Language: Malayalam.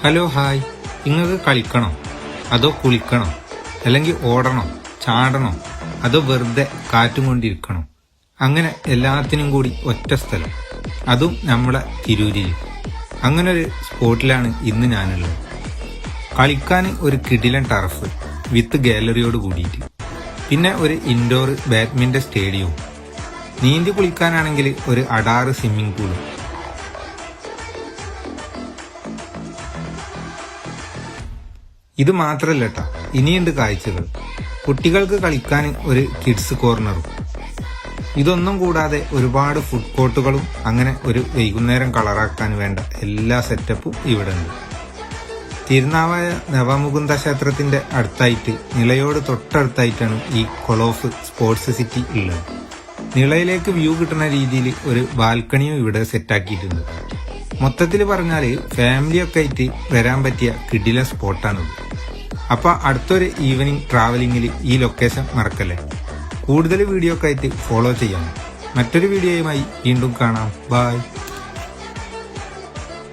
ഹലോ ഹായ്, നിങ്ങൾക്ക് കളിക്കണോ അതോ കുളിക്കണോ അല്ലെങ്കിൽ ഓടണോ ചാടണോ അതോ വെറുതെ കാറ്റും കൊണ്ടിരിക്കണോ? അങ്ങനെ എല്ലാത്തിനും കൂടി ഒറ്റ സ്ഥലം, അതും നമ്മളെ തിരൂരിൽ. അങ്ങനെ ഒരു സ്പോട്ടിലാണ് ഇന്ന് ഞാനുള്ളത്. കളിക്കാൻ ഒരു കിടിലൻ ടർഫ് വിത്ത് ഗാലറിയോട് കൂടിയിട്ട്, പിന്നെ ഒരു ഇൻഡോർ ബാഡ്മിന്റൺ സ്റ്റേഡിയവും, നീന്തി കുളിക്കാനാണെങ്കിൽ ഒരു അടാറ് സ്വിമ്മിംഗ് പൂളും. ഇത് മാത്രല്ല കേട്ടോ, ഇനിയുണ്ട് കാഴ്ചകൾ. കുട്ടികൾക്ക് കളിക്കാൻ ഒരു കിഡ്സ് കോർണറും. ഇതൊന്നും കൂടാതെ ഒരുപാട് ഫുഡ് കോർട്ടുകളും, അങ്ങനെ ഒരു വൈകുന്നേരം കളറാക്കാൻ വേണ്ട എല്ലാ സെറ്റപ്പും ഇവിടെ ഉണ്ട്. തിരുനാവായ നവമുകുന്ദ ക്ഷേത്രത്തിന്റെ അടുത്തായിട്ട്, നിളയോട് തൊട്ടടുത്തായിട്ടാണ് ഈ കൊളോഫ് സ്പോർട്സ് സിറ്റി ഉള്ളത്. നിളയിലേക്ക് വ്യൂ കിട്ടുന്ന രീതിയിൽ ഒരു ബാൽക്കണിയും ഇവിടെ സെറ്റാക്കിയിട്ടുണ്ട്. മൊത്തത്തിൽ പറഞ്ഞാൽ ഫാമിലിയൊക്കെ ആയിട്ട് വരാൻ പറ്റിയ കിടില സ്പോട്ടാണിത്. അപ്പൊ അടുത്തൊരു ഈവനിങ് ട്രാവലിംഗിൽ ഈ ലൊക്കേഷൻ മറക്കല്ലേ. കൂടുതൽ വീഡിയോ ഒക്കെ ആയിട്ട് ഫോളോ ചെയ്യാം. മറ്റൊരു വീഡിയോയുമായി വീണ്ടും കാണാം. ബൈ.